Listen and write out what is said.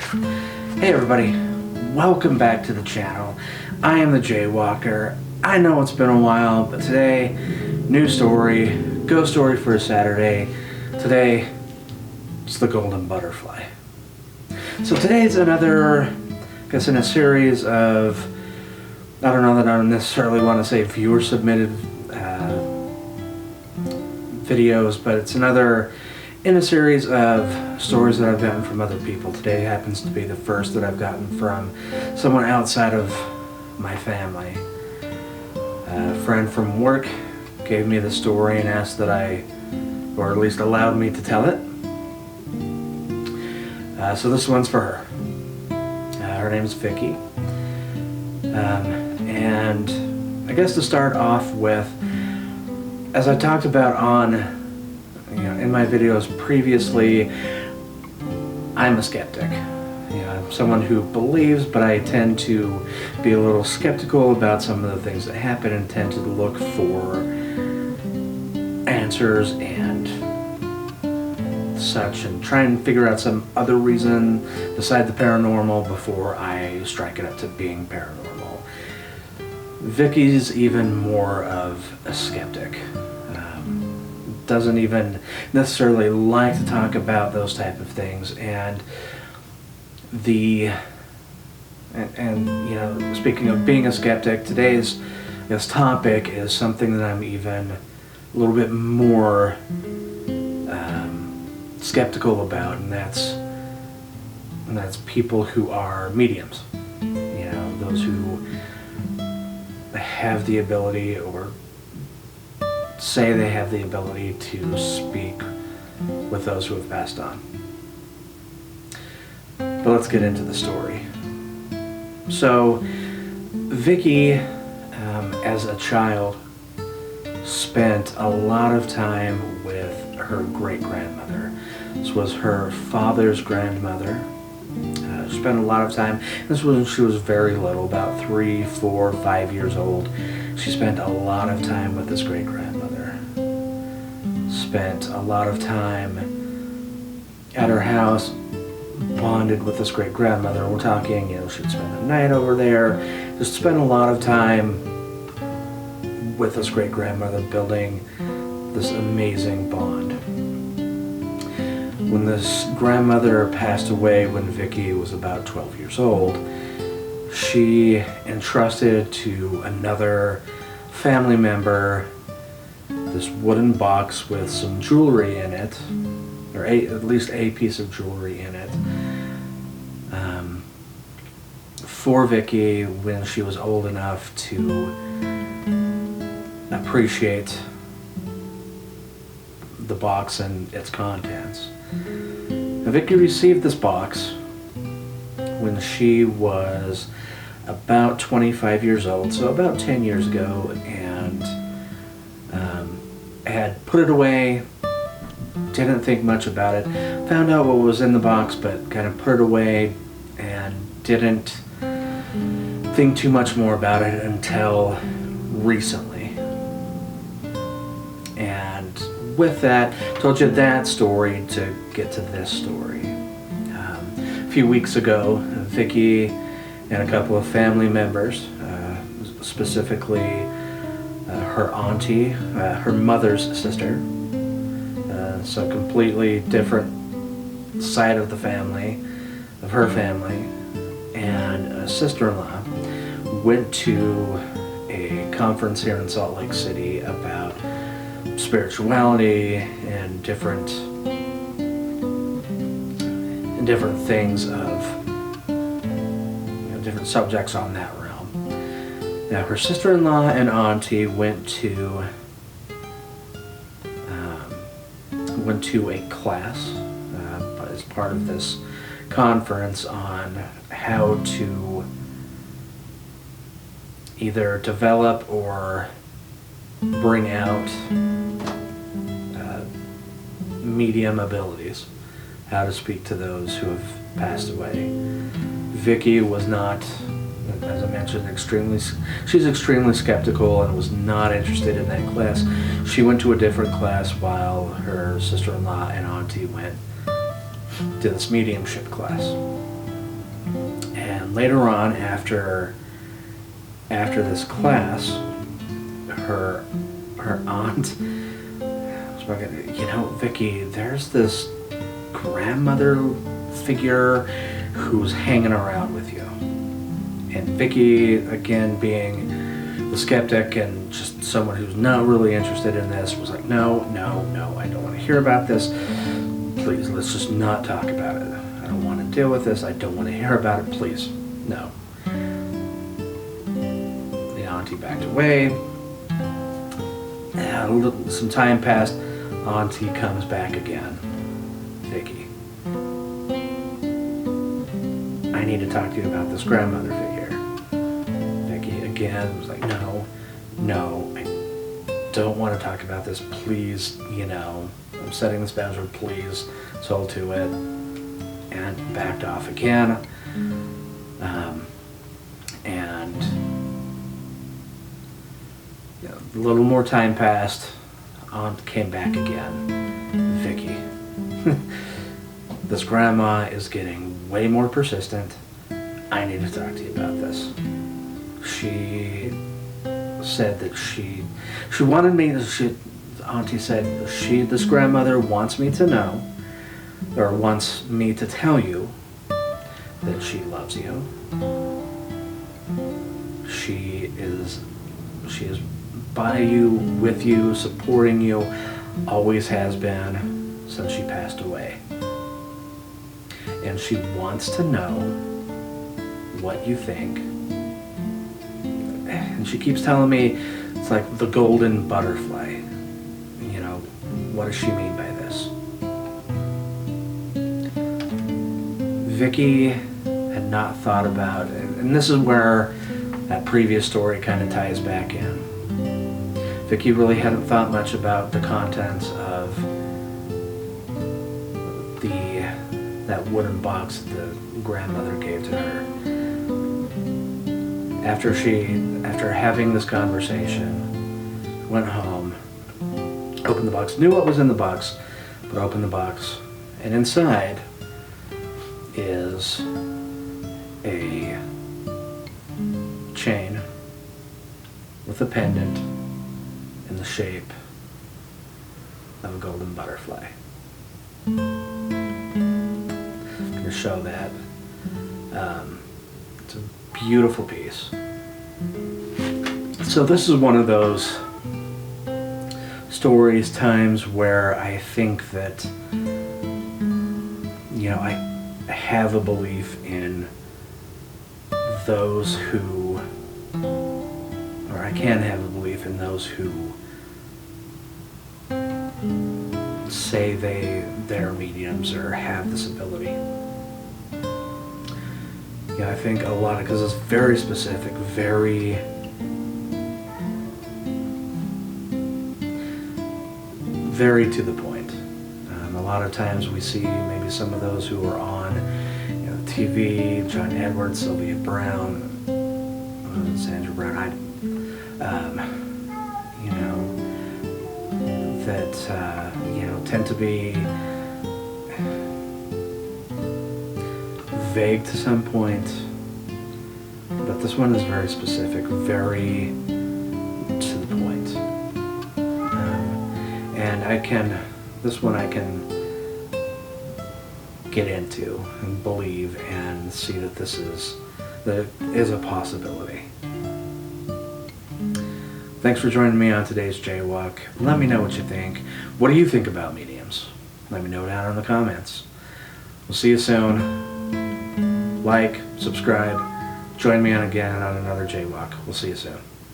Hey everybody, welcome back to the channel. I am the Jaywalker. I know it's been a while, but today, new story, ghost story for a Saturday. Today, it's the golden butterfly. So today's another, I guess, in a series of, I don't know that I necessarily want to say viewer submitted videos, but it's another in a series of stories that I've gotten from other people. Today happens to be the first that I've gotten from someone outside of my family. A friend from work gave me the story and asked that or at least allowed me to tell it. So this one's for her. Her name's Vicky. And I guess to start off with, as I talked about in my videos previously, I'm a skeptic. I'm someone who believes, but I tend to be a little skeptical about some of the things that happen and tend to look for answers and such and try and figure out some other reason beside the paranormal before I strike it up to being paranormal. Vicky's even more of a skeptic. Doesn't even necessarily like to talk about those type of things, and speaking of being a skeptic, today's topic is something that I'm even a little bit more skeptical about, and that's people who are mediums. Those who have the ability or say they have the ability to speak with those who have passed on. But let's get into the story. So, Vicky, as a child, spent a lot of time with her great-grandmother. This was her father's grandmother. She spent a lot of time. This was when she was very little, about 3, 4, 5 years old. She spent a lot of time with this great-grandmother. Spent a lot of time at her house, bonded with this great-grandmother. We're talking, she'd spend the night over there, just spent a lot of time with this great-grandmother, building this amazing bond. When this grandmother passed away when Vicky was about 12 years old, she entrusted to another family member this wooden box with some jewelry in it, or at least a piece of jewelry in it, for Vicky when she was old enough to appreciate the box and its contents. Now, Vicky received this box when she was about 25 years old, so about 10 years ago, and had put it away, didn't think much about it, found out what was in the box, but kind of put it away and didn't think too much more about it until recently. And with that, told you that story to get to this story. A few weeks ago, Vicky and a couple of family members, specifically her auntie, her mother's sister, so completely different side of the family, of her family, and a sister-in-law went to a conference here in Salt Lake City about spirituality and different things of different subjects on that realm. Now, her sister-in-law and auntie went to a class as part of this conference on how to either develop or bring out medium abilities, how to speak to those who have passed away. Vicky was not, as I mentioned, she's extremely skeptical and was not interested in that class. She went to a different class while her sister-in-law and auntie went to this mediumship class. And later on, after this class, her aunt was talking, you know, Vicky, there's this grandmother figure who's hanging around with you. And Vicky, again, being the skeptic and just someone who's not really interested in this, was like, no, I don't want to hear about this. Please, let's just not talk about it. I don't want to deal with this. I don't want to hear about it. Please, no. The auntie backed away. Some time passed. Auntie comes back again. Vicky, I need to talk to you about this grandmother figure. Vicky again was like, no, I don't want to talk about this. Please, you know, I'm setting this boundary. Please, sold to it, and backed off again. And you know, a little more time passed. Aunt came back again. Vicky, this grandma is getting way more persistent. I need to talk to you about this. She said that she wanted me to, Auntie said, this grandmother wants me to know, or wants me to tell you that she loves you. She is by you, with you, supporting you, always has been since she passed away. And she wants to know what you think. And she keeps telling me it's like the golden butterfly. You know, what does she mean by this? Vicky had not thought about it, and this is where that previous story kind of ties back in. Vicky really hadn't thought much about the contents of that wooden box that the grandmother gave to her. After having this conversation, went home, opened the box, knew what was in the box, but opened the box, and inside is a chain with a pendant in the shape of a golden butterfly. I'm going to show that. It's a beautiful piece. So this is one of those stories, times where I think that, you know, I have a belief in those who, or I can have a belief in those who say they're mediums or have this ability. Yeah, I think a lot of, because it's very specific, very to the point. A lot of times we see maybe some of those who are on, you know, TV, John Edwards, Sylvia Brown, Sandra Brown, you know, that you know, tend to be vague to some point, but this one is very specific, very to the point. And this one I can get into and believe and see that that is a possibility. Thanks for joining me on today's Jaywalk. Let me know what you think. What do you think about mediums? Let me know down in the comments. We'll see you soon. Like, subscribe, join me again on another Jaywalk. We'll see you soon.